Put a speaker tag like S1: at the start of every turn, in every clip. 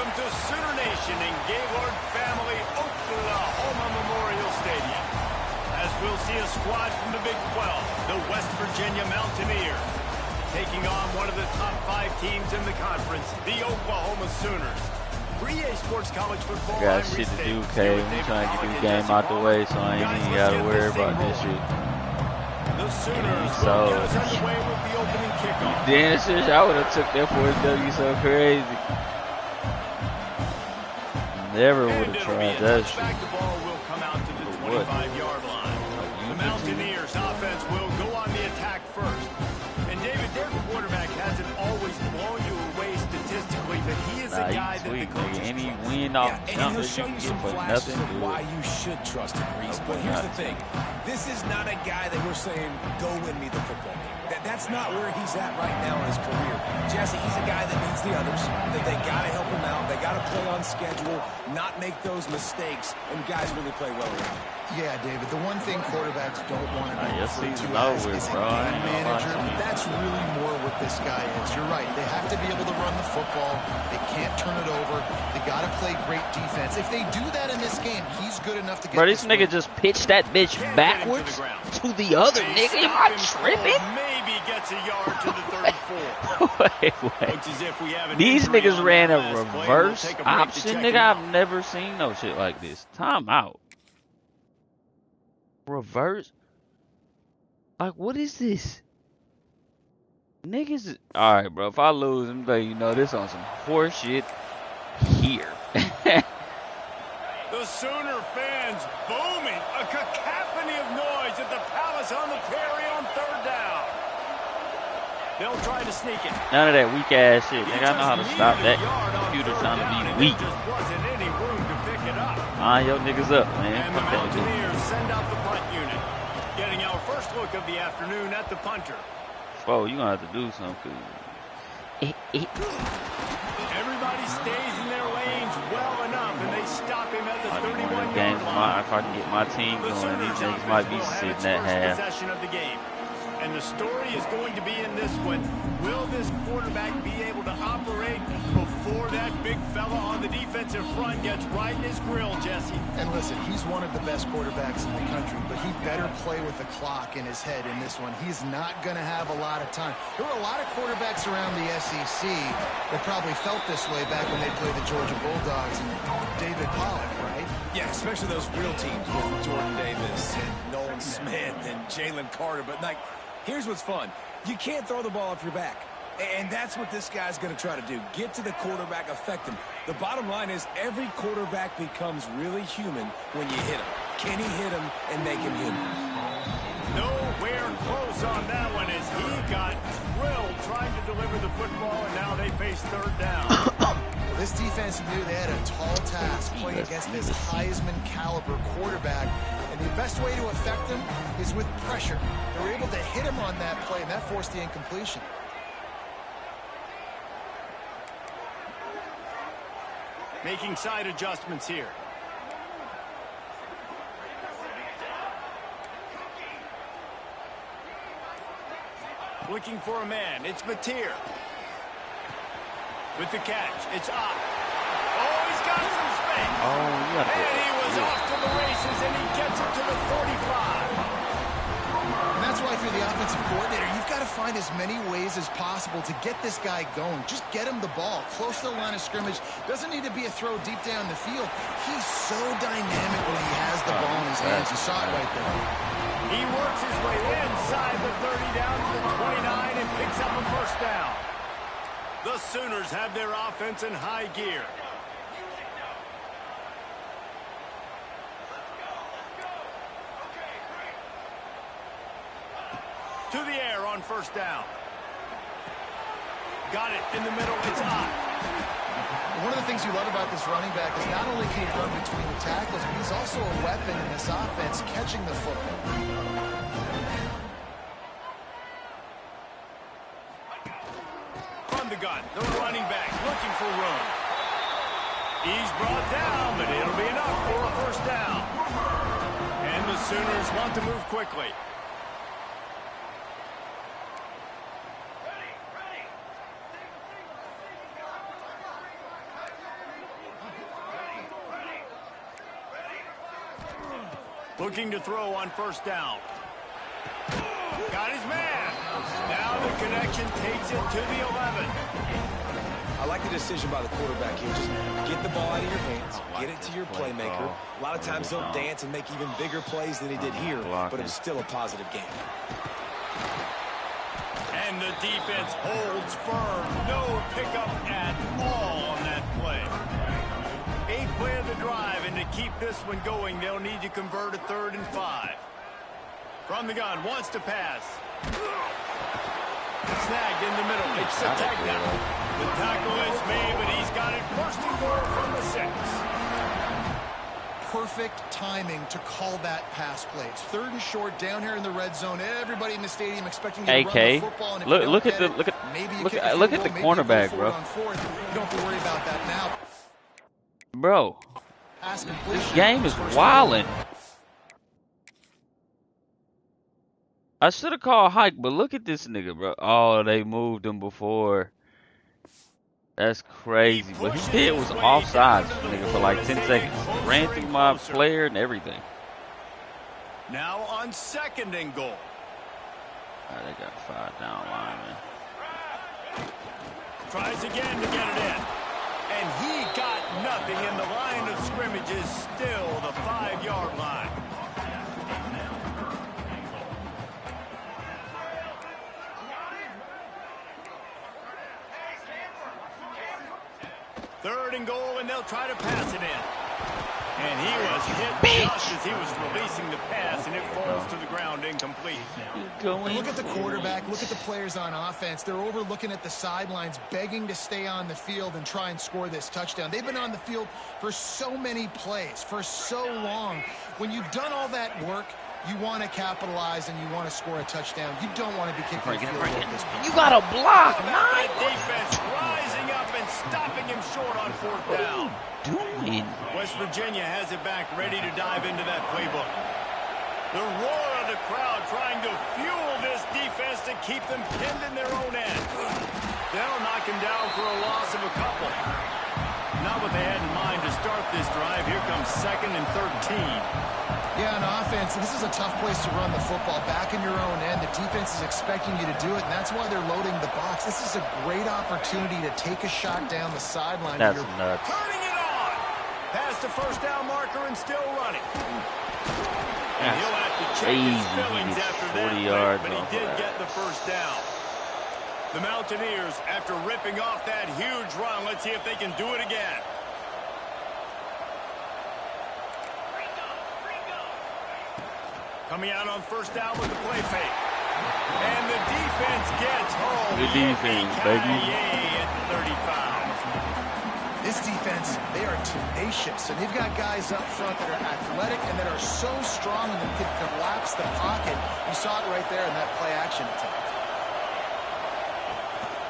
S1: Welcome to Sooner Nation and Gaylord Family Oklahoma Memorial Stadium. As we'll see a squad from the Big 12, the West Virginia Mountaineers, taking on one of the top 5 teams in the conference, the Oklahoma Sooners. For EA Sports College Football,
S2: got shit to do, K. We trying to get this game out the way, so I ain't even gotta worry about this shit.
S1: The Sooners
S2: So,
S1: will get us underway with the opening kickoff.
S2: damn, shit, I would have took that for a W so crazy. Never would have tried that shit.
S1: The ball will come out to the 25-yard line. The Mountaineers offense will go on the attack first. And David, their quarterback hasn't always blown you away statistically, but he is a guy that the coaches
S2: any win off
S3: and he'll show you some flashes of why you should trust him, Reese. But here's the thing. This is not a guy that we're saying, go win me the football game. That's not where he's at right now in his career. Jesse, he's a guy that needs the others, that they got to help him out. They got to play on schedule, not make those mistakes, and guys really play well around him.
S4: Yeah, David, the one thing quarterbacks don't want to be referred to
S2: as
S4: is a game manager. That's really more what this guy is. You're right. They have to be able to run the football. They can't turn it over. They got to play great defense. If they do that in this game, he's good enough to get
S2: this nigga just pitched that bitch backwards to the other nigga. Am I tripping?
S1: Maybe gets a yard to the 34.
S2: wait. These niggas ran a reverse option, nigga. I've never seen no shit like this. Time out. Reverse? Like, what is this? Niggas. Alright, bro. If I lose, I'm letting you know this on some horse shit here.
S1: The Sooner fans booming. A cacophony of noise at the Palace on the Prairie on 3rd down. They'll try to sneak it.
S2: None of that weak ass shit. Nigga, I know how to stop that computer trying to be weak.
S1: Just wasn't any room to pick it up.
S2: Your niggas up, man.
S1: And the Mountaineers send out the punt unit. Getting our first look of the afternoon at the punter.
S2: Oh, you gonna have to do something.
S1: Everybody stays in their lanes well enough, and they stop him at the 31-yard line.
S2: If I can get my team going, these niggas might be sitting at half.
S1: Possession of the game. And the story is going to be in this one. Will this quarterback be able to operate before that big fella on the defensive front gets right in his grill, Jesse?
S4: And listen, he's one of the best quarterbacks in the country, but he better play with the clock in his head in this one. He's not going to have a lot of time. There were a lot of quarterbacks around the SEC that probably felt this way back when they played the Georgia Bulldogs and David Pollock, right?
S3: Yeah, especially those real teams with Jordan Davis and Nolan Smith and Jalen Carter. But, like, here's what's fun. You can't throw the ball off your back. And that's what this guy's going to try to do. Get to the quarterback, affect him. The bottom line is every quarterback becomes really human when you hit him. Can he hit him and make him human?
S1: Nowhere close on that one as he got drilled trying to deliver the football, and now they face 3rd down.
S4: This defense knew they had a tall task playing against this Heisman caliber quarterback, and the best way to affect him is with pressure. They were able to hit him on that play, and that forced the incompletion.
S1: Making side adjustments here. Looking for a man. It's Mateer. With the catch, it's up. Oh, he's got some space.
S2: Oh,
S1: and he was off to the races, and he gets it to the 35.
S4: And that's why, if you're the offensive coordinator, you've got to find as many ways as possible to get this guy going. Just get him the ball close to the line of scrimmage. Doesn't need to be a throw deep down the field. He's so dynamic when he has the ball in his hands. You saw it right there.
S1: He works his way inside the 30 down to the 29 and picks up a 1st down. The Sooners have their offense in high gear. To the air on 1st down. Got it in the middle. It's on.
S4: One of the things you love about this running back is not only can he run between the tackles, but he's also a weapon in this offense catching the football.
S1: From the gun, the running back looking for room. He's brought down, but it'll be enough for a 1st down. And the Sooners want to move quickly. Looking to throw on first down. Got his man. Now the connection takes it to the 11.
S3: I like the decision by the quarterback here. Just get the ball out of your hands, get it to your playmaker. A lot of times he'll dance and make even bigger plays than he did here, but it's still a positive game.
S1: And the defense holds firm. No pickup at all on that play. 8th play of the drive, and to keep this one going, they'll need to convert a 3rd and 5. From the gun, wants to pass. Snagged in the middle. It's a takedown. The tackle is made, but he's got it first and goal from the 6.
S4: Perfect timing to call that pass play. It's 3rd and short down here in the red zone. Everybody in the stadium expecting you to run the football. And
S2: look at the cornerback, bro.
S4: You don't have to worry about that now.
S2: Bro, this game is wildin'. I should have called hike, but look at this nigga, bro. Oh, they moved him before. That's crazy. What he did was offsides, nigga, for like 10 seconds. Ran through my player and everything.
S1: Now on 2nd and goal.
S2: Right, they got 5 down linemen.
S1: Tries again to get it in. And he got nothing, and the line of scrimmage is still the 5-yard line. Third and goal, and they'll try to pass it in. And he was hit just as he was releasing the pass, and it falls to the ground incomplete.
S4: Look at the quarterback. Look at the players on offense. They're overlooking at the sidelines, begging to stay on the field and try and score this touchdown. They've been on the field for so many plays, for so long. When you've done all that work, you want to capitalize and you want to score a touchdown. You don't want to be kicking the field goal at this point.
S2: You got a block,
S1: man. Defense rising up and stopping him short on 4th down.
S2: Doing?
S1: West Virginia has it back, ready to dive into that playbook. The roar of the crowd trying to fuel this defense to keep them pinned in their own end. They'll knock him down for a loss of a couple. Not what they had in mind to start this drive. Here comes 2nd and 13.
S4: Yeah, on offense, this is a tough place to run the football. Back in your own end, the defense is expecting you to do it, and that's why they're loading the box. This is a great opportunity to take a shot down the sideline.
S2: That's nuts.
S1: Turning it on. Past the first down marker and still running. And he'll have to check his feelings after that,
S2: 40 yards
S1: but he did get the first down. The Mountaineers, after ripping off that huge run, let's see if they can do it again. Coming out on first down with the play fake. And the defense gets home.
S2: Good defense, baby.
S1: At the 35.
S4: This defense, they are tenacious, and they've got guys up front that are athletic and that are so strong and that can collapse the pocket. You saw it right there in that play action attempt.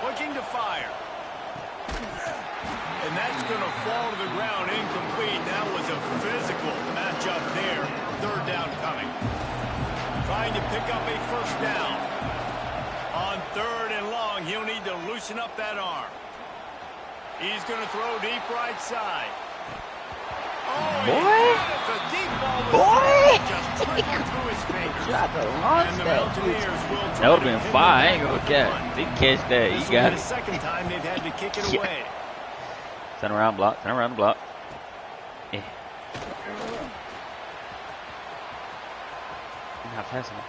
S1: Looking to fire. And that's going to fall to the ground incomplete. That was a physical matchup there. 3rd down coming. Trying to pick up a first down. On 3rd and long, he'll need to loosen up that arm. He's going to throw deep right side. Oh,
S2: boy!
S1: The deep ball
S2: was
S1: just trickled through his fingers.
S2: And the Mountaineers will try. That would have been 5. I ain't going to catch. Didn't catch that. He got it.
S1: The 2nd time they've had to kick it away.
S2: Turn around block. Turn around the block. Yeah. Not passing it.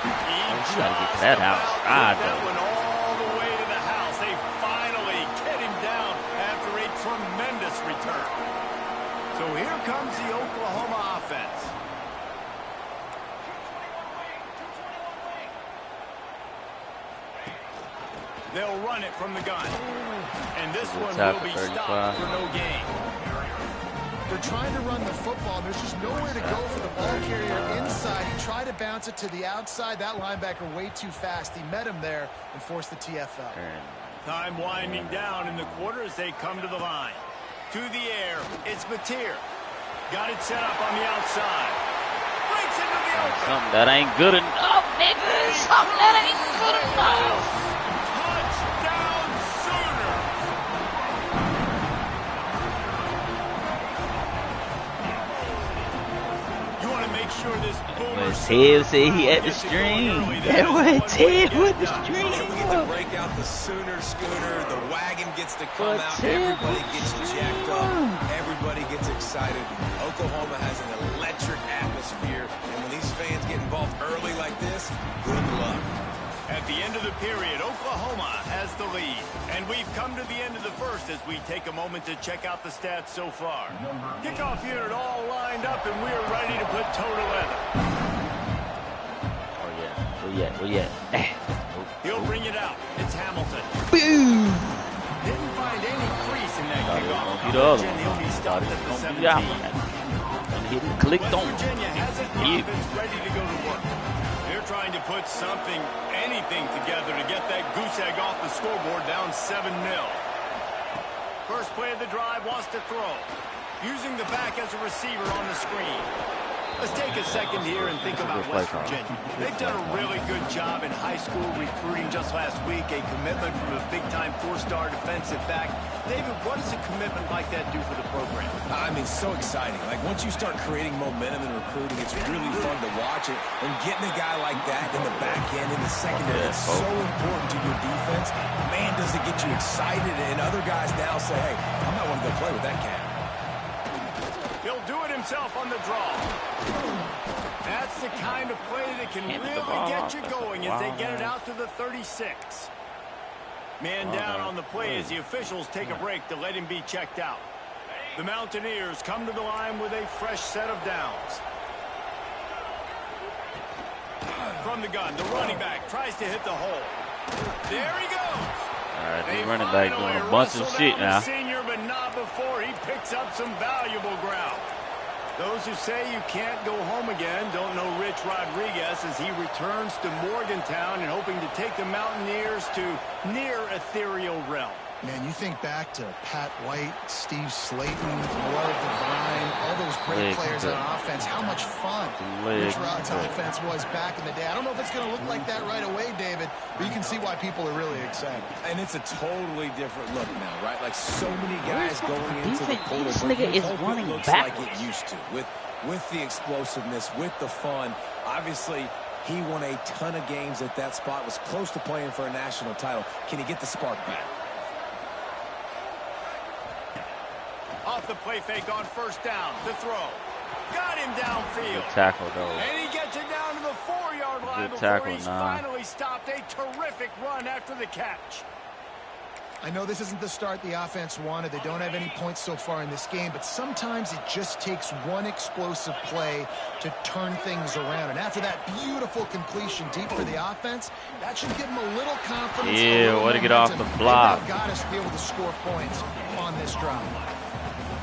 S2: Oh, she got to get to that house.
S1: That one all the way to the house. They finally get him down after a tremendous return. So here comes the Oklahoma offense. They'll run it from the gun. And this one will be stopped for no gain.
S4: They're trying to run the football. There's just nowhere to go for the ball carrier inside. He tried to bounce it to the outside. That linebacker way too fast. He met him there and forced the TFL.
S1: Time winding down in the quarter as they come to the line. To the air, it's Mateer. Got it set up on the outside. Breaks into the open.
S2: Something that ain't good enough, nigga. Something that ain't good enough.
S1: Touchdown Sooners. make sure this boomer
S2: Ted said he at the stream. That way Ted with the stream.
S3: And we get to break out the Sooner Scooter. The wagon gets to come out. Everybody gets jacked up. Everybody gets excited. Oklahoma has an electric atmosphere. And when these fans get involved early like this, good luck.
S1: At the end of the period, Oklahoma has the lead. And we've come to the end of the first as we take a moment to check out the stats so far. Kickoff unit all lined up, and we're ready to put toe to leather.
S2: Where you at?
S1: He'll bring it out. It's Hamilton.
S2: Boom!
S1: Didn't find any crease in that kickoff.
S2: Be the other
S1: And he'll be stopped at the 17.
S2: Clicked on.
S1: West Virginia has it. Offense ready to go to work. They're trying to put something, anything together to get that goose egg off the scoreboard down 7-0. First play of the drive, wants to throw. Using the back as a receiver on the screen. Let's take a second here and think about West Virginia. They've done a really good job in high school recruiting just last week, a commitment from a big-time four-star defensive back. David, what does a commitment like that do for the program?
S3: I mean, so exciting. Like, once you start creating momentum in recruiting, it's really fun to watch it. And getting a guy like that in the back end, in the secondary, it's so important to your defense. Man, does it get you excited. And other guys now say, hey, I might want to go play with that cat.
S1: He'll do it himself on the draw. That's the kind of play that can really get you going as they get it out to the 36. Man down on the play as the officials take a break to let him be checked out. The Mountaineers come to the line with a fresh set of downs. From the gun, the running back tries to hit the hole. There he goes.
S2: All right, the running back doing a bunch of shit now.
S1: Senior, but not before he picks up some valuable ground. Those who say you can't go home again don't know Rich Rodriguez as he returns to Morgantown and hoping to take the Mountaineers to near ethereal realm.
S4: Man, you think back to Pat White, Steve Slayton, Laura Devine, all those great players on offense. How much fun Rich Rod's offense was back in the day. I don't know if it's going to look like that right away, David, but you can see why people are really excited.
S3: And it's a totally different look now, right? Like so many guys going into the quarter.
S2: This nigga is running
S3: looks
S2: backwards.
S3: like it used to, with the explosiveness, with the fun. Obviously, he won a ton of games at that spot, was close to playing for a national title. Can he get the spark back?
S1: Off the play fake on first down. The throw. Got him downfield.
S2: Good tackle, though.
S1: And he gets it down to the 4-yard line before he's finally stopped. A terrific run after the catch.
S4: I know this isn't the start the offense wanted. They don't have any points so far in this game, but sometimes it just takes one explosive play to turn things around. And after that beautiful completion deep for the offense, that should give them a little confidence.
S2: Yeah, way to get off the block.
S4: They've got to be able to score points on this drive.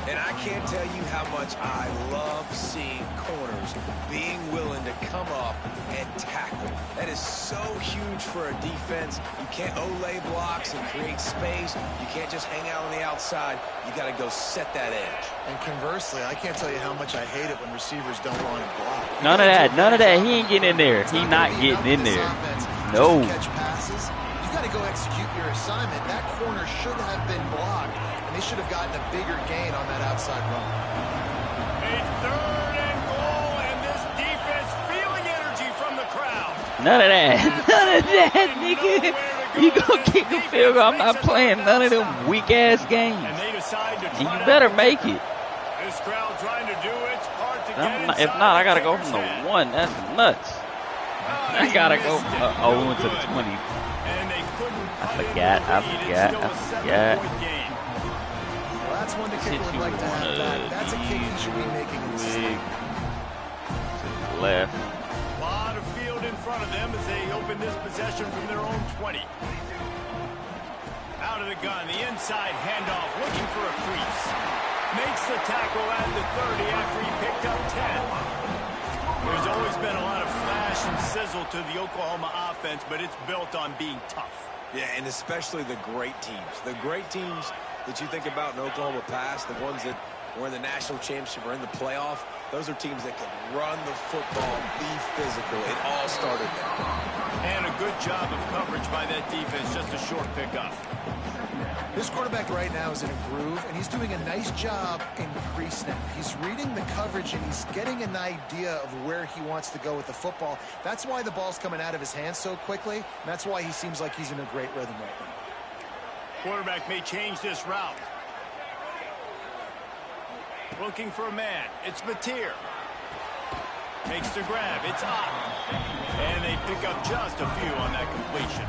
S3: And I can't tell you how much I love seeing corners being willing to come up and tackle. That is so huge for a defense. You can't olay blocks and create space. You can't just hang out on the outside. You got to go set that edge.
S4: And conversely, I can't tell you how much I hate it when receivers don't want to block.
S2: None of that. None of that. He ain't getting in there. He not getting in there. No.
S4: Catch passes. You got to go execute your assignment. That corner should have been blocked. They should have gotten a bigger gain on that outside run.
S1: A 3rd and goal, and this defense feeling energy from the crowd.
S2: None of that. None of that, nigga. You gonna kick the field goal. I'm not playing none of them weak-ass games.
S1: And they decide to
S2: and you better make it.
S1: This crowd trying to do its part to get
S2: if not, I got to go from the 1. That's nuts. I got to go from the 0 to the 20.
S1: And they couldn't
S2: I forgot.
S4: That's one the kicker would like to have back. That's a kick he should be making in this league.
S2: To the left.
S1: A lot of field in front of them as they open this possession from their own 20. Out of the gun, the inside handoff, looking for a crease. Makes the tackle at the 30 after he picked up 10. There's always been a lot of flash and sizzle to the Oklahoma offense, but it's built on being tough.
S3: Yeah, and especially the great teams. The great teams that you think about in Oklahoma past, the ones that were in the national championship or in the playoff, those are teams that can run the football, be physical. It all started there.
S1: And a good job of coverage by that defense, just a short pickup.
S4: This quarterback right now is in a groove, and he's doing a nice job in pre-snap. He's reading the coverage, and he's getting an idea of where he wants to go with the football. That's why the ball's coming out of his hands so quickly, and that's why he seems like he's in a great rhythm right now.
S1: Quarterback may change this route. Looking for a man. It's Mateer. Makes the grab. It's up. And they pick up just a few on that completion.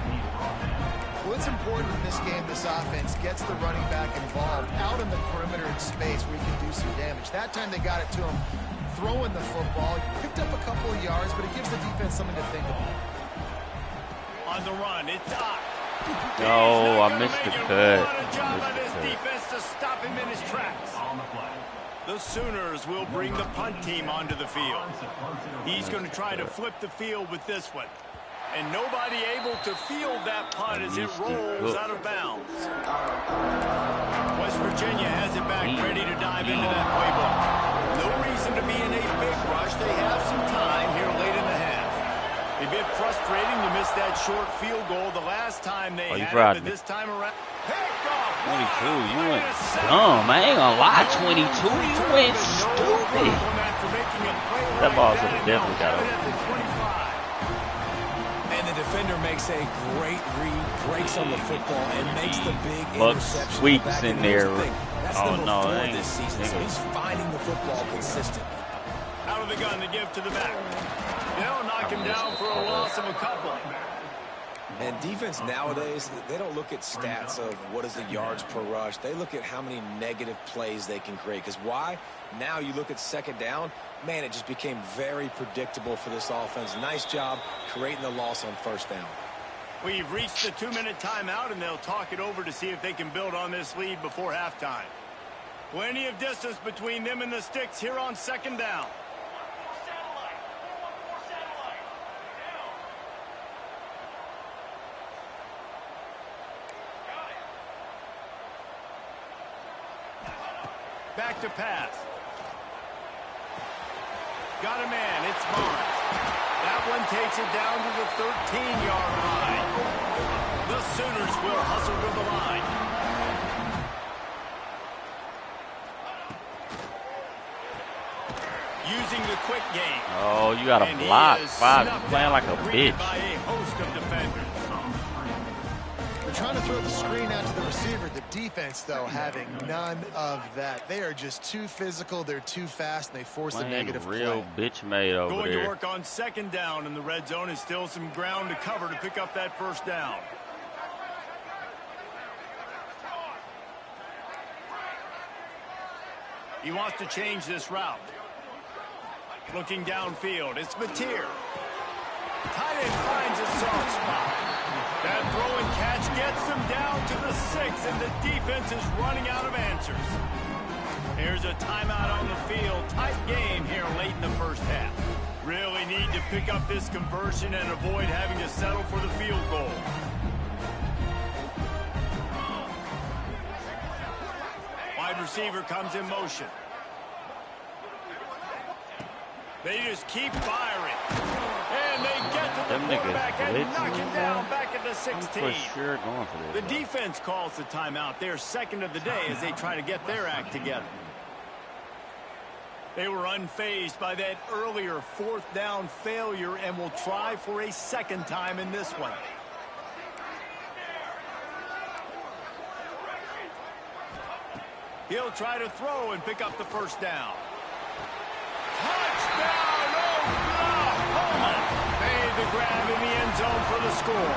S4: Well, it's important in this game, this offense gets the running back involved out in the perimeter in space where he can do some damage. That time they got it to him throwing the football. Picked up a couple of yards, but it gives the defense something to think about.
S1: On the run, it's up.
S2: No, I missed the cut.
S1: What a job by this defense to stop him in his tracks. The Sooners will bring the punt team onto the field. He's going to try to flip the field with this one. And nobody able to field that punt as it rolls out of bounds. West Virginia has it back ready to dive into that playbook. No reason to be in a big rush. They have some time here late in the half. A bit frustrating to miss that short field goal the last time they had it, but this time around.
S2: 22, you went dumb. I ain't gonna lie, 22, you went stupid. That ball should have definitely got over.
S3: And the defender makes a great read, breaks on the football, and makes the big
S2: Buck
S3: interception.
S2: sweeps in there.
S3: That's
S2: Oh
S3: number
S2: no,
S3: 4
S2: that
S3: this season. So he's finding the football consistently.
S1: Out of the gun to give to the back. They'll knock him down for a loss of a couple.
S3: And defense nowadays, they don't look at stats of what is the yards per rush. They look at how many negative plays they can create. Because why? Now you look at second down, man, it just became very predictable for this offense. Nice job creating the loss on first down.
S1: We've reached the 2-minute timeout, and they'll talk it over to see if they can build on this lead before halftime. Plenty of distance between them and the sticks here on second down. Back to pass. Got a man. It's Barnes. That one takes it down to the 13-yard line. The Sooners will hustle to the line. Using the quick game.
S2: Oh, you got a block. Five, playing like a bitch.
S1: By a host of defenders.
S4: Trying to throw the screen out to the receiver. The defense, though, having none of that. They are just too physical. They're too fast, and they force a negative
S2: real
S4: play.
S2: Bitch made over
S1: Going
S2: there.
S1: to work on second down, and the red zone is still some ground to cover to pick up that first down. He wants to change this route. Looking downfield, it's Mateer. Tight end finds a soft spot. That throw and catch gets them down to the 6, and the defense is running out of answers. Here's a timeout on the field. Tight game here late in the first half. Really need to pick up this conversion and avoid having to settle for the field goal. Wide receiver comes in motion. They just keep firing. And they get to the quarterback and knock him down back at the 16.
S2: For sure going for this.
S1: The defense calls the timeout. They're second of the day as they try to get their act together. They were unfazed by that earlier fourth down failure and will try for a second time in this one. He'll try to throw and pick up the first down. Touchdown, Oklahoma! Made the grab in the end zone for the score.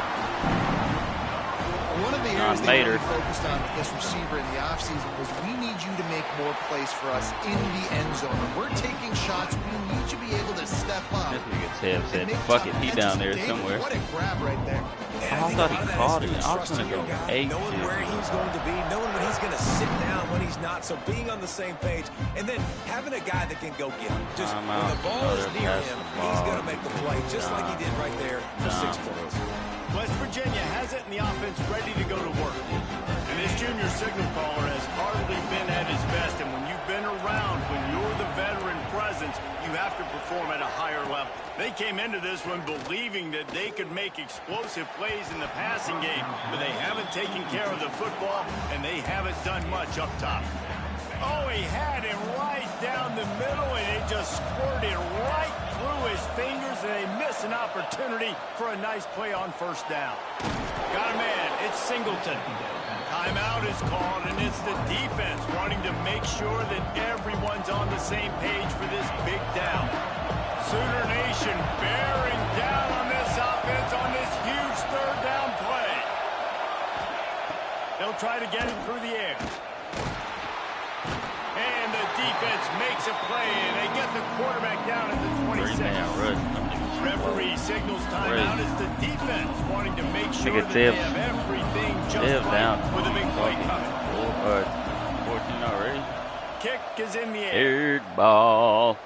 S4: One of the areas they really focused on with this receiver in the offseason was we need you to make more plays for us in the end zone. When we're taking shots, we need you to be able to step up.
S2: This nigga Ted said, fuck it, he down there somewhere.
S4: What a grab right there.
S2: I thought he caught it. I was going to go 8.
S3: Knowing where he's going to be, knowing when he's going to sit down, when he's not. So being on the same page, and then having a guy that can go get him. Just when the ball is near him, he's going to make the play, just like he did right there for 6 points.
S1: West Virginia has it and the offense ready to go to work. And this junior signal caller has hardly been at his best. And when you've been around, when you're the veteran presence, you you have to perform at a higher level. They came into this one believing that they could make explosive plays in the passing game, but they haven't taken care of the football, and they haven't done much up top. Oh, he had him right down the middle, and it just squirted right through his fingers, and they miss an opportunity for a nice play on first down. Got a man. It's Singleton. Timeout is called, and it's the defense wanting to make sure that everyone's on the same page for this big down. Sooner Nation bearing down on this offense on this huge third down play. They'll try to get him through the air. And the defense makes a play, and they get the quarterback down at the 26. Referee signals timeout as the defense wanting to make sure that they have everything just right with a big play coming.
S2: 14 already.
S1: Kick is in the air.
S2: Third ball.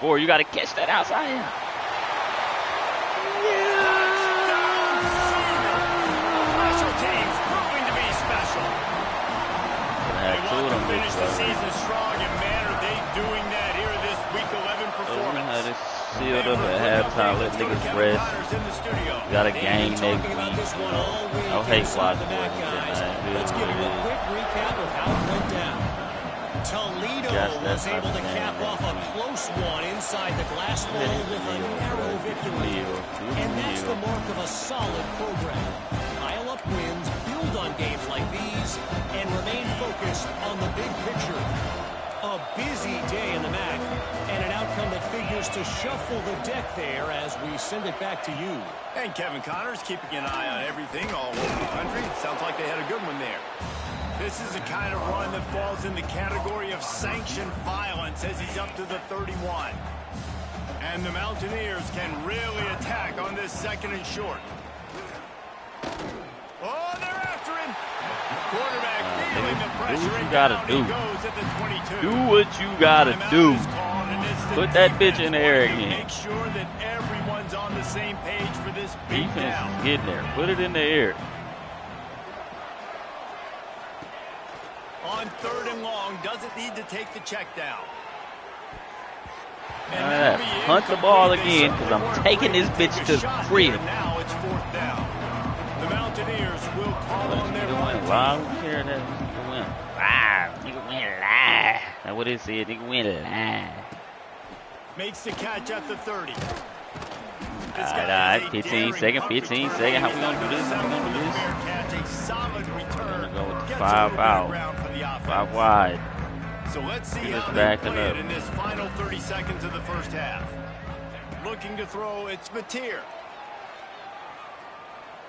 S2: Boy, you got to catch that outside.
S1: Finish the season strong, and man, are they doing that here in this Week 11 performance.
S2: Had it sealed up at halftime. Let niggas rest. Got a game next week. I hate watching it.
S5: Let's give you a quick recap of how it went down. Toledo was able to cap off a close one inside the glass bowl with a narrow victory. And that's the mark of a solid program. Pile up wins, build on games like these, and remain focused on the big picture. A busy day in the MAC, and an outcome that figures to shuffle the deck there as we send it back to you.
S1: And Kevin Connors keeping an eye on everything all over the country. Sounds like they had a good one there. This is the kind of run that falls in the category of sanctioned violence as he's up to the 31. And the Mountaineers can really attack on this second and short. Oh, they're after him. Quarterback feeling the pressure.
S2: Do what you gotta do.
S1: Goes at the 22.
S2: Do what you gotta do. Put that bitch in the air again.
S1: Make sure that everyone's on the same page for this big
S2: Defense
S1: down.
S2: is getting there. Put it in the air.
S1: On third and long, doesn't need to take the check down.
S2: Hunt the ball again, because I'm taking this bitch to the crib.
S1: Now it's fourth down. The Mountaineers will call on their one.
S2: Why don't we care that nigga win live? Nigga win live. That's what it said. Nigga win live.
S1: Makes the catch at the 30.
S2: Alright, 15 seconds. How we gonna do this?
S1: Catch a solid return.
S2: We're gonna go with the 5 out. 5 wide.
S1: So let's see how
S2: back
S1: they
S2: it
S1: play
S2: up.
S1: it in this final 30 seconds of the first half. Looking to throw, it's Mateer.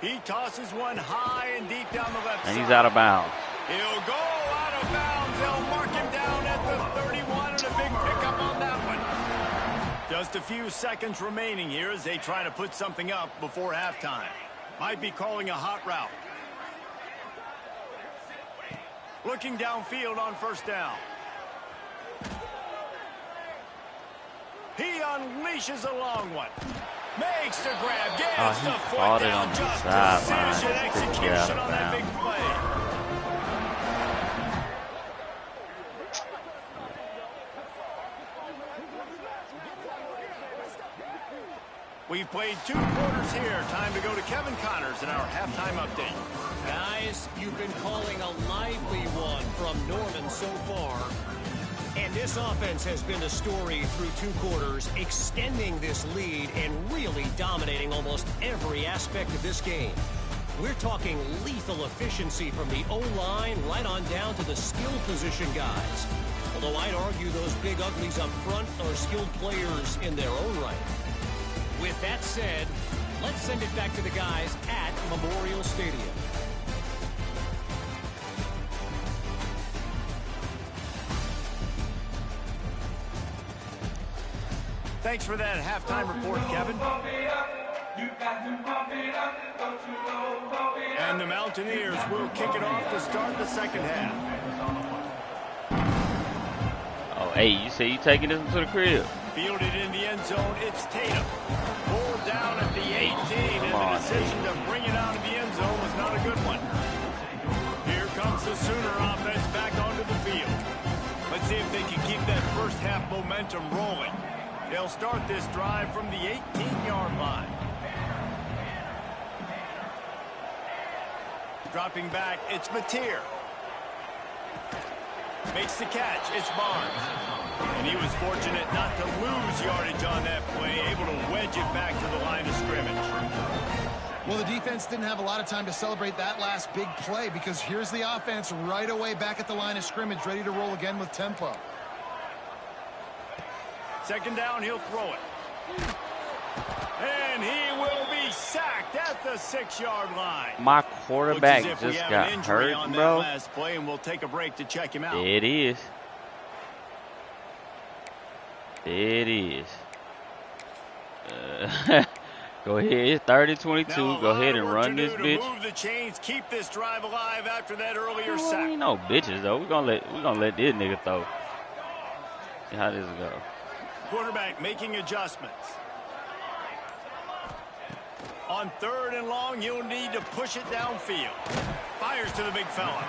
S1: He tosses one high and deep down the left side.
S2: And he's out of bounds.
S1: He'll go out of bounds. They'll mark him down at the 31, and a big pickup on that one. Just a few seconds remaining here as they try to put something up before halftime. Might be calling a hot route. Looking downfield on first down. He unleashes a long one. Makes the grab. Gets the foot down. Just precision execution on that big play. We've played 2 quarters here. Time to go to Kevin Connors in our halftime update.
S5: Guys, you've been calling a lively one from Norman so far. And this offense has been the story through 2 quarters, extending this lead and really dominating almost every aspect of this game. We're talking lethal efficiency from the O-line right on down to the skill position guys. Although I'd argue those big uglies up front are skilled players in their own right. With that said, let's send it back to the guys at Memorial Stadium.
S1: Thanks for that halftime report, Kevin. And the Mountaineers will kick it off to start the second half.
S2: Oh, hey, you say you taking this one to the crib?
S1: Fielded in the end zone, it's Tatum. Pulled down at the 18, and the decision to bring it out of the end zone was not a good one. Sooner offense back onto the field. Let's see if they can keep that first half momentum rolling. They'll start this drive from the 18-yard line. Dropping back, it's Mateer. Makes the catch, it's Barnes. And he was fortunate not to lose yardage on that play, able to wedge it back to the line of scrimmage.
S4: Well, the defense didn't have a lot of time to celebrate that last big play because here's the offense right away back at the line of scrimmage, ready to roll again with tempo.
S1: Second down, he'll throw it. And he will be sacked at the 6-yard line.
S2: My quarterback just got hurt,
S1: on
S2: bro.
S1: That last play, and we'll take a break to check him out.
S2: It is. It is. Go ahead, it's 30-22. Go ahead and run this bitch.
S1: Move the chains, keep this drive alive after that earlier
S2: Well,
S1: sack.
S2: we ain't no bitches though. We're gonna let this nigga throw. See how this go.
S1: Quarterback making adjustments. On 3rd and long, you'll need to push it downfield. Fires to the big fella.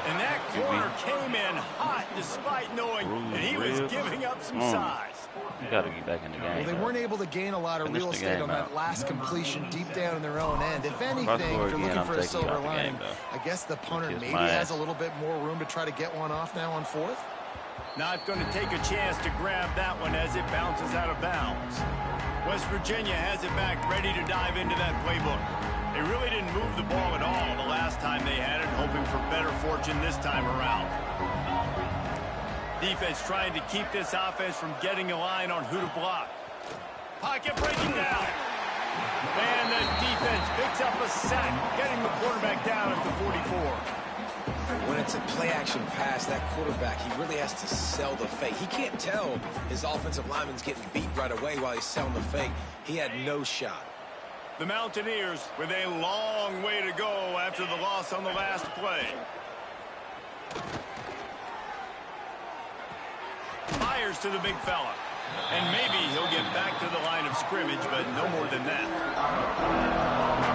S1: And that corner came in hot despite knowing that he was giving up some size.
S2: You got to get back in the game.
S4: Well, they weren't able to gain a lot of real estate on that last completion deep down in their own end. If anything, if you're looking for a silver lining, I guess the punter maybe has a little bit more room to try to get one off now on 4th.
S1: Not going to take a chance to grab that one as it bounces out of bounds. West Virginia has it back, ready to dive into that playbook. They really didn't move the ball at all the last time they had it, hoping for better fortune this time around. Defense trying to keep this offense from getting a line on who to block. Pocket breaking down. And the defense picks up a sack, getting the quarterback down at the 44.
S3: When it's a play-action pass, that quarterback, he really has to sell the fake. He can't tell his offensive lineman's getting beat right away while he's selling the fake. He had no shot.
S1: The Mountaineers with a long way to go after the loss on the last play. Fires to the big fella. And maybe he'll get back to the line of scrimmage, but no more than that.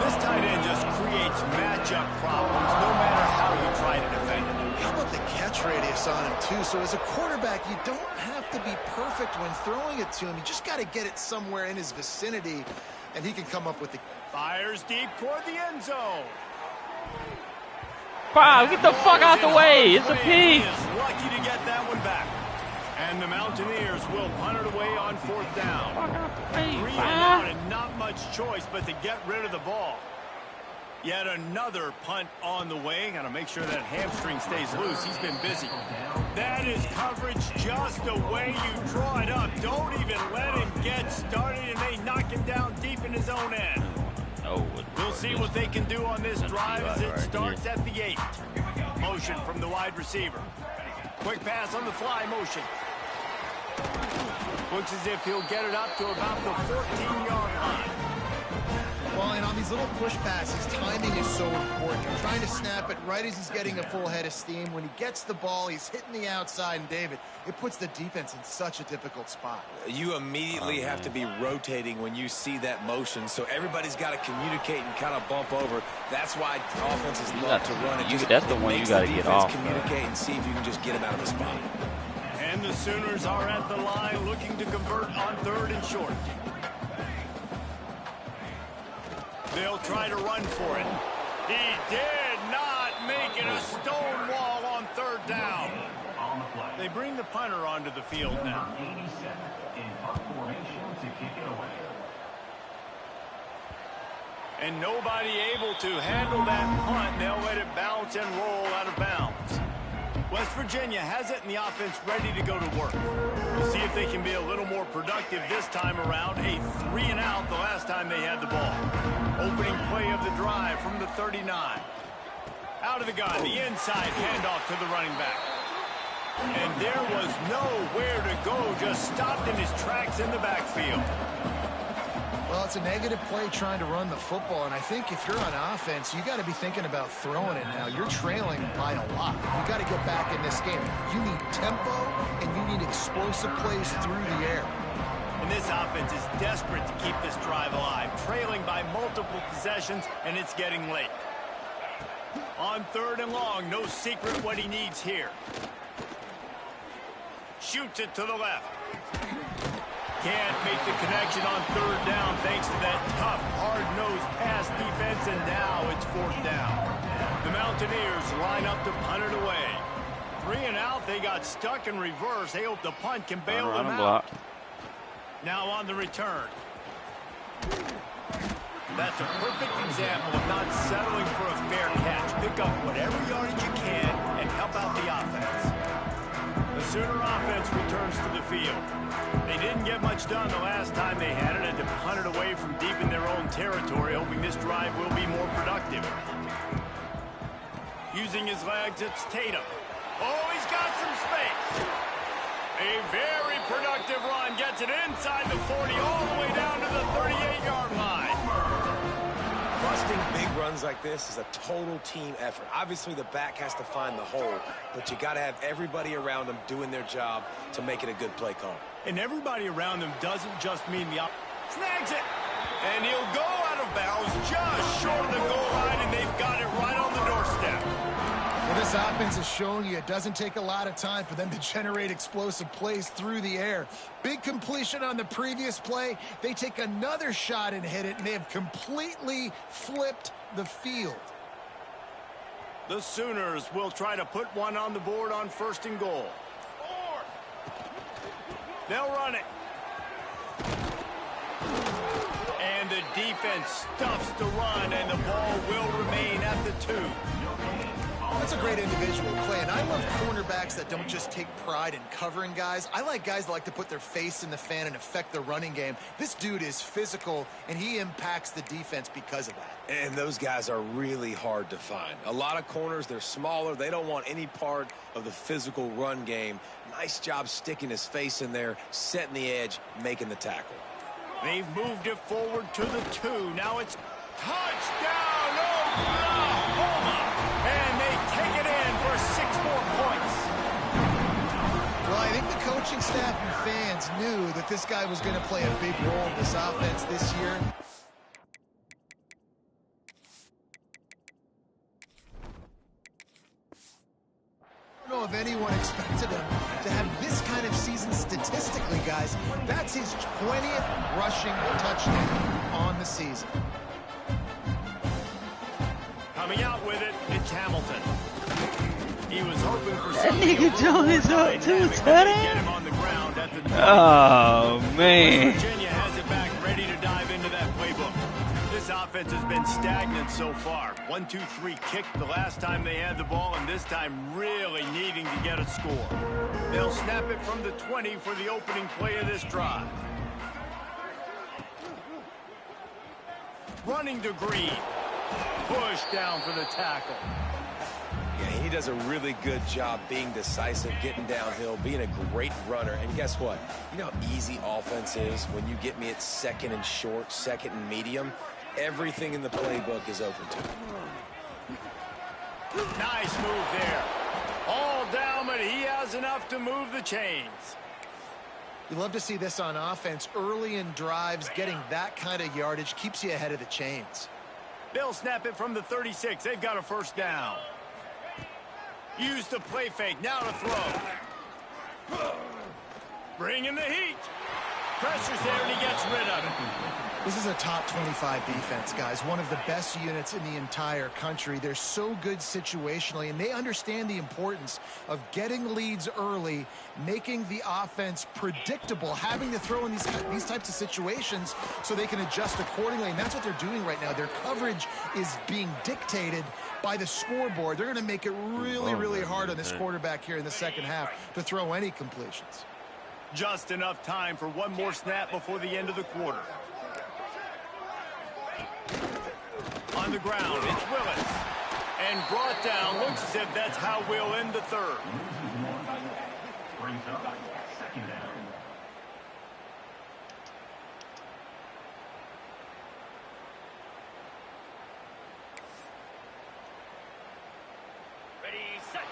S1: This tight end just creates matchup problems no matter how you try to defend it.
S4: How about the catch radius on him, too? So as a quarterback, you don't have to be perfect when throwing it to him. You just got to get it somewhere in his vicinity, and he can come up with the...
S1: Fires deep toward the end zone.
S2: Wow, get the fuck out the way. It's a pick.
S1: He is lucky to get that one back. And the Mountaineers will punt it away on 4th down. 3 and out and not much choice but to get rid of the ball. Yet another punt on the way. Got to make sure that hamstring stays loose. He's been busy. That is coverage just the way you draw it up. Don't even let him get started, and they knock him down deep in his own end. We'll see what they can do on this drive as it starts at the 8. Motion from the wide receiver. Quick pass on the fly motion. Looks as if he'll get it up to about the 14-yard line.
S4: Well, and on these little push passes, timing is so important. You're trying to snap it right as he's getting a full head of steam. When he gets the ball, he's hitting the outside, and David, it puts the defense in such a difficult spot.
S3: You immediately have to be rotating when you see that motion, so everybody's got to communicate and kind of bump over. That's why offenses love to run it.
S2: That's the one you got to get off.
S3: Communicate and see if you can just get him out of the spot.
S1: And the Sooners are at the line looking to convert on 3rd and short. They'll try to run for it. He did not make it a stone wall on 3rd down. They bring the punter onto the field now. And nobody able to handle that punt. They'll let it bounce and roll out of bounds. West Virginia has it, and the offense ready to go to work. We'll see if they can be a little more productive this time around. A 3 and out the last time they had the ball. Opening play of the drive from the 39. Out of the gun, the inside handoff to the running back. And there was nowhere to go, just stopped in his tracks in the backfield.
S4: Well, it's a negative play trying to run the football, and I think if you're on offense, you got to be thinking about throwing it now. You're trailing by a lot. You got to get back in this game. You need tempo, and you need explosive plays through the air.
S1: And this offense is desperate to keep this drive alive, trailing by multiple possessions, and it's getting late. On 3rd and long, no secret what he needs here. Shoots it to the left. Can't make the connection on 3rd down thanks to that tough, hard-nosed pass defense, and now it's 4th down. The Mountaineers line up to punt it away. 3 and out, they got stuck in reverse. They hope the punt can bail them out. Now on the return. That's a perfect example of not settling for a fair catch. Pick up whatever yardage you can and help out the offense. The Sooner offense returns to the field. They didn't get much done the last time they had it, and to punt it away from deep in their own territory, hoping this drive will be more productive. Using his legs, it's Tatum. Oh, he's got some space. A very productive run gets it inside the 40 all the way down to the 38-yard line.
S3: Busting big runs like this is a total team effort. Obviously, the back has to find the hole, but you got to have everybody around them doing their job to make it a good play call.
S1: And everybody around them doesn't just mean the snags it. And he'll go out of bounds just short of the goal line, and they've got it right on the doorstep.
S4: Well, this offense is showing you it doesn't take a lot of time for them to generate explosive plays through the air. Big completion on the previous play. They take another shot and hit it, and they have completely flipped the field.
S1: The Sooners will try to put one on the board on 1st and goal. They'll run it. And the defense stuffs the run, and the ball will remain at the 2.
S4: That's a great individual play, and I love cornerbacks that don't just take pride in covering guys. I like guys that like to put their face in the fan and affect the running game. This dude is physical, and he impacts the defense because of that.
S3: And those guys are really hard to find. A lot of corners, they're smaller. They don't want any part of the physical run game. Nice job sticking his face in there, setting the edge, making the tackle.
S1: They've moved it forward to the 2. Now it's touchdown, Oklahoma! And they take it in for 6 more points.
S4: Well, I think the coaching staff and fans knew that this guy was going to play a big role in this offense this year. I don't know if anyone expected him to have this kind of season statistically, guys. That's his 20th rushing touchdown on the season.
S1: Coming out with it, it's Hamilton. He was hoping for
S2: That nigga Jones up to the
S1: get him on the ground at the
S2: Oh, man.
S1: Virginia has it back, ready to dive into that playbook. This offense has been stagnant so far. 1-2-3 kick the last time they had the ball, and this time really needing to get a score. They'll snap it from the 20 for the opening play of this drive. Running to Green. Push down for the tackle.
S3: Yeah, he does a really good job being decisive, getting downhill, being a great runner. And guess what? You know how easy offense is when you get me at 2nd and short, 2nd and medium? Everything in the playbook is open to him.
S1: Nice move there. All down, but he has enough to move the chains.
S4: You love to see this on offense. Early in drives, getting that kind of yardage keeps you ahead of the chains.
S1: They'll snap it from the 36. They've got a 1st down. Use the play fake. Now to throw. Bring in the heat. Pressure's there, and he gets rid of it.
S4: This is a top 25 defense, guys. One of the best units in the entire country. They're so good situationally, and they understand the importance of getting leads early, making the offense predictable, having to throw in these types of situations so they can adjust accordingly. And that's what they're doing right now. Their coverage is being dictated by the scoreboard. They're going to make it really, really hard on this quarterback here in the second half to throw any completions.
S1: Just enough time for one more snap before the end of the quarter. On the ground, it's Willis. And brought down. Looks as if that's how we'll end the 3rd. Ready, set.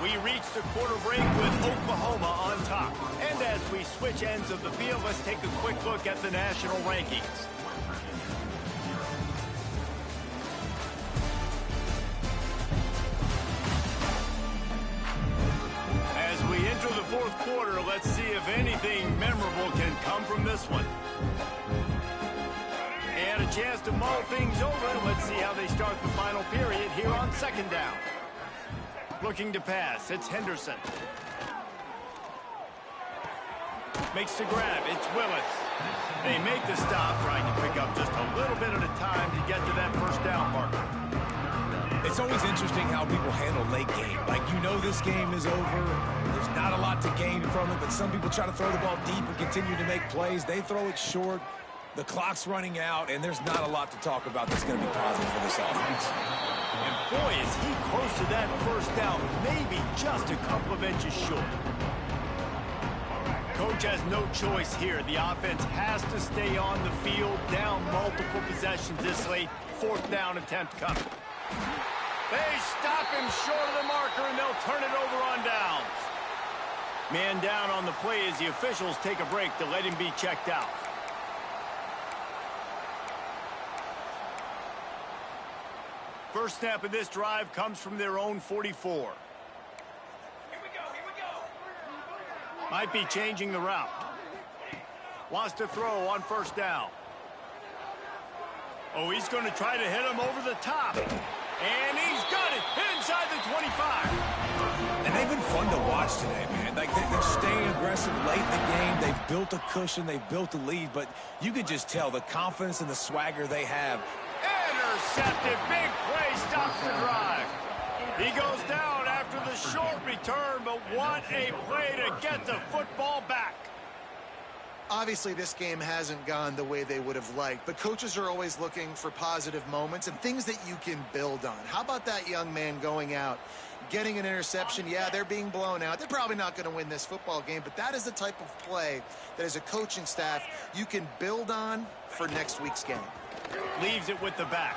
S1: We reach the quarter break with Oklahoma on top. And as we switch ends of the field, let's take a quick look at the national rankings. quarter. Let's see if anything memorable can come from this one. And a chance to mull things over. Let's see how they start the final period here on second down. Looking to pass. It's Henderson. Makes the grab. It's Willis. They make the stop, trying to pick up just a little bit at a time to get to that first down marker.
S3: It's always interesting how people handle late game. Like, you know this game is over. There's not a lot to gain from it, but some people try to throw the ball deep and continue to make plays. They throw it short. The clock's running out, and there's not a lot to talk about that's going to be positive for this offense.
S1: And boy, is he close to that first down, maybe just a couple of inches short. Coach has no choice here. The offense has to stay on the field, down multiple possessions this late. Fourth down attempt coming. They stop him short of the marker, and they'll turn it over on downs. Man down on the play as the officials take a break to let him be checked out. First snap of this drive comes from their own 44. Here we go. Might be changing the route. Wants to throw on first down. Oh, he's going to try to hit him over the top. And he's got it inside the 25.
S3: And they've been fun to watch today, man. Like, they're staying aggressive late in the game. They've built a cushion. They've built a lead. But you could just tell the confidence and the swagger they have.
S1: Intercepted. Big play stops the drive. He goes down after the short return, but what a play to get the football back.
S4: Obviously, this game hasn't gone the way they would have liked, but coaches are always looking for positive moments and things that you can build on. How about that young man going out, getting an interception? Yeah, they're being blown out. They're probably not going to win this football game, but that is the type of play that as a coaching staff you can build on for next week's game.
S1: Leaves it with the back.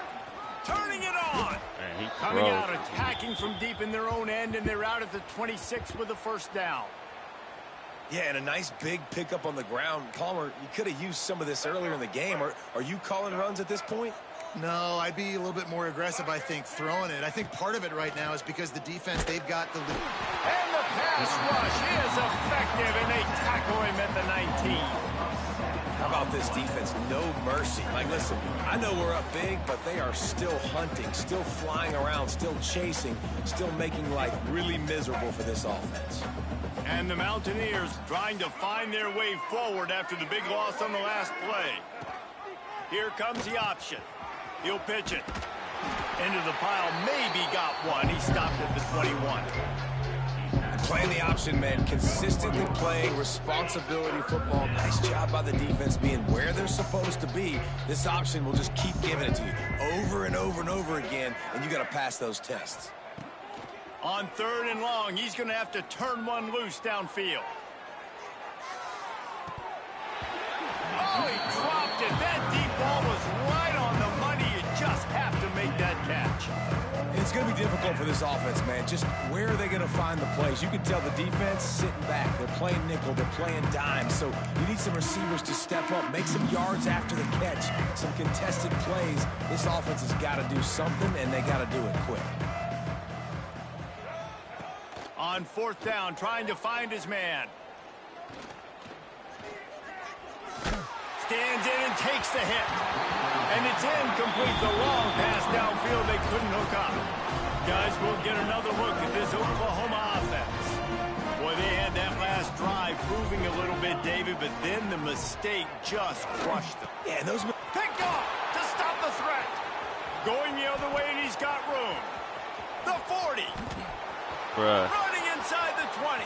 S1: Turning it on.
S2: Man,
S1: coming out, attacking from deep in their own end, and they're out at the 26 with the first down.
S3: Yeah, and a nice big pickup on the ground. Palmer, you could have used some of this earlier in the game. Are you calling runs at this point?
S4: No, I'd be a little bit more aggressive, I think, throwing it. I think part of it right now is because the defense, they've got the lead.
S1: And the pass rush is effective, and they tackle him at the 19.
S3: How about this defense? No mercy. Like, listen, I know we're up big, but they are still hunting, still flying around, still chasing, still making life really miserable for this offense.
S1: And the Mountaineers trying to find their way forward after the big loss on the last play. Here comes the option. He'll pitch it. Into the pile, maybe got one. He stopped at the 21.
S3: Playing the option, man. Consistently playing responsibility football. Nice job by the defense being where they're supposed to be. This option will just keep giving it to you over and over and over again, and you got to pass those tests.
S1: On third and long, he's going to have to turn one loose downfield. Oh, he dropped it. That deep ball was right on the money. You just have to make that catch.
S3: It's going to be difficult for this offense, man. Just where are they going to find the plays? You can tell the defense sitting back. They're playing nickel. They're playing dime. So you need some receivers to step up, make some yards after the catch, some contested plays. This offense has got to do something, and they got to do it quick.
S1: On fourth down, trying to find his man. Stands in and takes the hit. And it's incomplete. The long pass downfield they couldn't hook up. Guys, we'll get another look at this Oklahoma offense. Boy, they had that last drive proving a little bit, David, but then the mistake just crushed them.
S3: Yeah, those...
S1: Picked off to stop the threat. Going the other way, and he's got room. The 40.
S2: Bruh.
S1: Running inside the 20.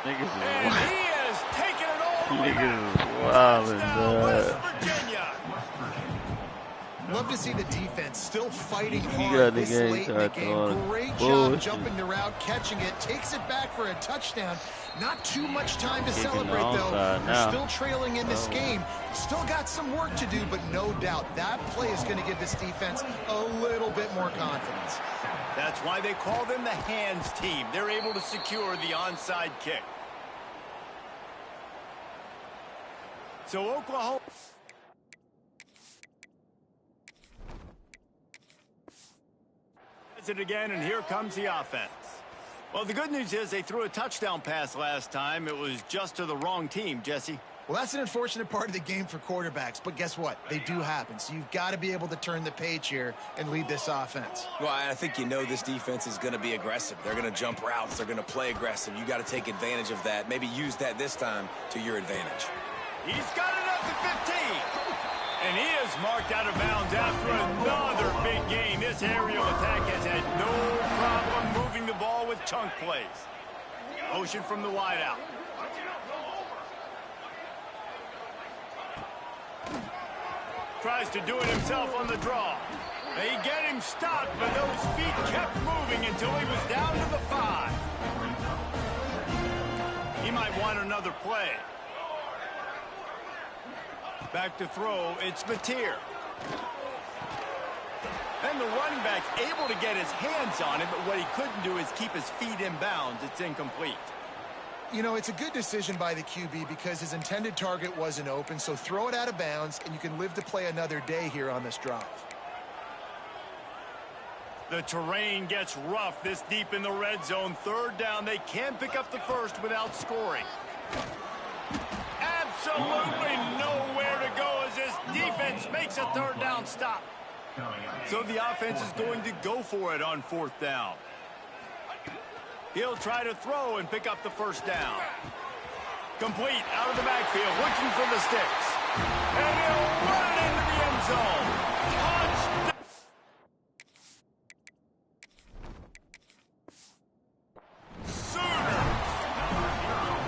S2: Niggas is
S1: And
S2: wild.
S1: he has taken it all the way
S2: Niggas
S1: back.
S2: is wild,
S1: Touchdown, West Virginia.
S4: Love to see the defense still fighting
S2: You
S4: hard
S2: got the
S4: this
S2: game
S4: late in the
S2: started
S4: game.
S2: on
S4: Great job
S2: bullshit.
S4: jumping the route, catching it, takes it back for a touchdown. Not too much time to
S2: Kicking the
S4: celebrate, though.
S2: onside
S4: You're
S2: now.
S4: still trailing in this game. Still got some work to do, but no doubt that play is going to give this defense a little bit more confidence.
S1: That's why they call them the hands team. They're able to secure the onside kick. So Oklahoma... it again, and here comes the offense. Well, the good news is they threw a touchdown pass last time. It was just to the wrong team, Jesse.
S4: Well, that's an unfortunate part of the game for quarterbacks, but guess what? They do happen. So you've got to be able to turn the page here and lead this offense.
S3: Well, I think you know this defense is going to be aggressive. They're going to jump routes. They're going to play aggressive. You got to take advantage of that. Maybe use that this time to your advantage.
S1: He's got it up to 15. And he is marked out of bounds after another big gain. This aerial attack has had no problem moving the ball with chunk plays. Motion from the wideout. Tries to do it himself on the draw. They get him stopped, but those feet kept moving until he was down to the 5. He might want another play. Back to throw, it's Mateer. And the running back able to get his hands on it, but what he couldn't do is keep his feet in bounds. It's incomplete.
S4: You know, it's a good decision by the QB because his intended target wasn't open, so throw it out of bounds, and you can live to play another day here on this drive.
S1: The terrain gets rough this deep in the red zone. 3rd down, they can pick up the first without scoring. Absolutely nowhere to go as this defense makes a 3rd down stop. So the offense is going to go for it on 4th down. He'll try to throw and pick up the first down. Complete out of the backfield, looking for the sticks. And he'll run it into the end zone. Touchdown. Sooners.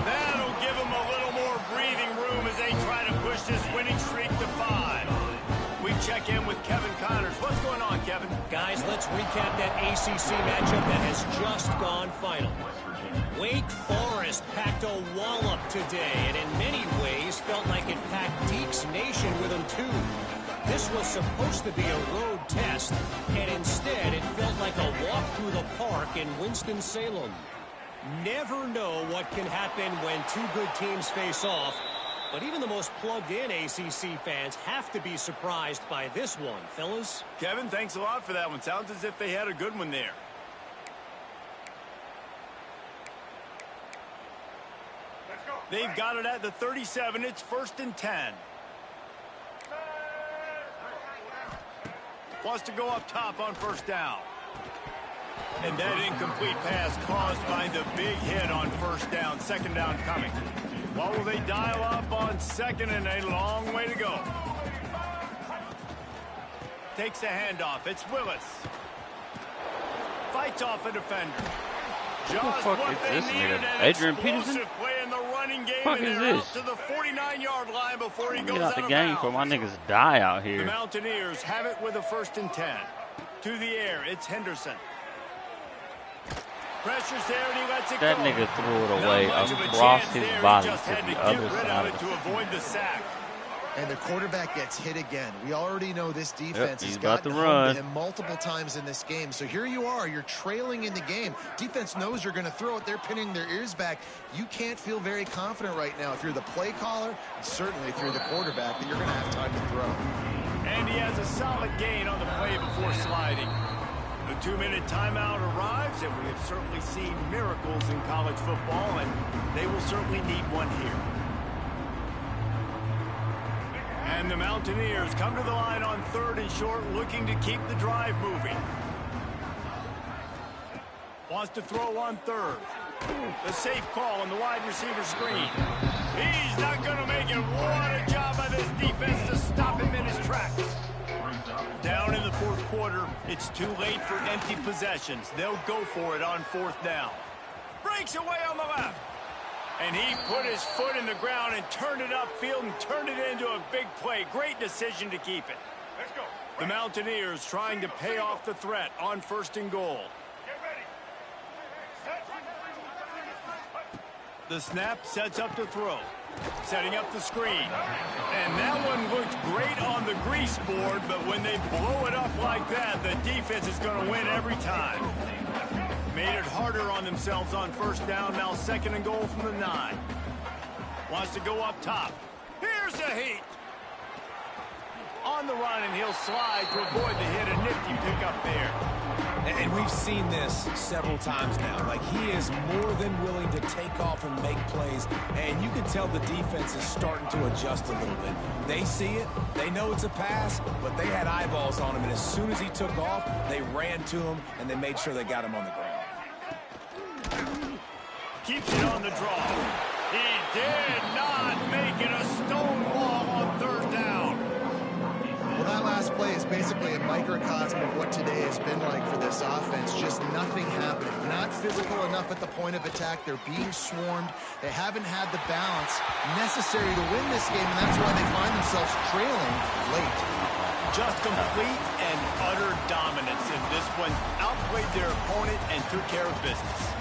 S1: That'll give him a little more breathing room as they try to push this winning streak to 5. We check in with Kevin Connors. What's going on, Kevin?
S5: Guys, let's recap that ACC matchup that has just gone final. Wake Forest packed a wallop today, and in many ways felt like it packed Deacs Nation with them too. This was supposed to be a road test, and instead it felt like a walk through the park in Winston-Salem. Never know what can happen when two good teams face off, but even the most plugged-in ACC fans have to be surprised by this one, fellas.
S1: Kevin, thanks a lot for that one. Sounds as if they had a good one there. They've got it at the 37. It's 1st and 10. Wants to go up top on 1st down. And that incomplete pass caused by the big hit on 1st down. 2nd down coming. What will they dial up on 2nd and a long way to go? Takes the handoff. It's Willis. Fights off a defender. Just
S2: what
S1: what they
S2: is this
S1: needed,
S2: nigga?
S1: an
S2: Adrian Peterson?
S1: explosive play in the running game,
S2: Fuck
S1: and
S2: is
S1: they're
S2: this?
S1: out to the 49-yard line before he goes
S2: Get out
S1: out
S2: the
S1: of
S2: game
S1: bounds.
S2: before my niggas die out
S1: The
S2: here.
S1: Mountaineers have it with a 1st and 10. To the air, it's Henderson. Pressure's there, and he lets it
S2: That
S1: go.
S2: nigga threw it
S1: Not
S2: away
S1: much of a
S2: across
S1: chance
S2: his
S1: there. He
S2: body
S1: just
S2: to
S1: had
S2: the
S1: get
S2: other
S1: rid
S2: side
S1: of
S2: of
S1: it to avoid the sack.
S4: And the quarterback gets hit again. We already know this defense
S2: he's
S4: has
S2: about
S4: gotten
S2: to
S4: home
S2: run.
S4: to him multiple times in this game. So here you are. You're trailing in the game. Defense knows you're going to throw it. They're pinning their ears back. You can't feel very confident right now if you're the play caller, and certainly if you're the quarterback, that you're going to have time to throw.
S1: And he has a solid gain on the play before sliding. The 2-minute timeout arrives, and we have certainly seen miracles in college football, and they will certainly need one here. And the Mountaineers come to the line on 3rd and short, looking to keep the drive moving. Wants to throw on 3rd. The safe call on the wide receiver screen. He's not going to make it. What a job by this defense to stop him in his tracks. Down in the 4th quarter, it's too late for empty possessions. They'll go for it on 4th down. Breaks away on the left. And he put his foot in the ground and turned it upfield and turned it into a big play. Great decision to keep it. Let's go. The Mountaineers trying to pay off the threat on 1st and goal. Get ready. The snap sets up to throw. Setting up the screen. And that one looked great on the grease board, but when they blow it up like that, the defense is going to win every time. Made it harder on themselves on 1st down. Now 2nd and goal from the 9. Wants to go up top. Here's the heat. On the run, and he'll slide to avoid the hit. A nifty pickup there.
S3: And we've seen this several times now. Like, he is more than willing to take off and make plays. And you can tell the defense is starting to adjust a little bit. They see it. They know it's a pass, but they had eyeballs on him. And as soon as he took off, they ran to him, and they made sure they got him on the ground.
S1: Keeps it on the draw. He did not make it a stone wall on third down.
S4: Well, that last play is basically a microcosm of what today has been like for this offense. Just nothing happening. Not physical enough at the point of attack. They're being swarmed. They haven't had the balance necessary to win this game, and that's why they find themselves trailing late.
S1: Just complete and utter dominance in this one. Outplayed their opponent and took care of business.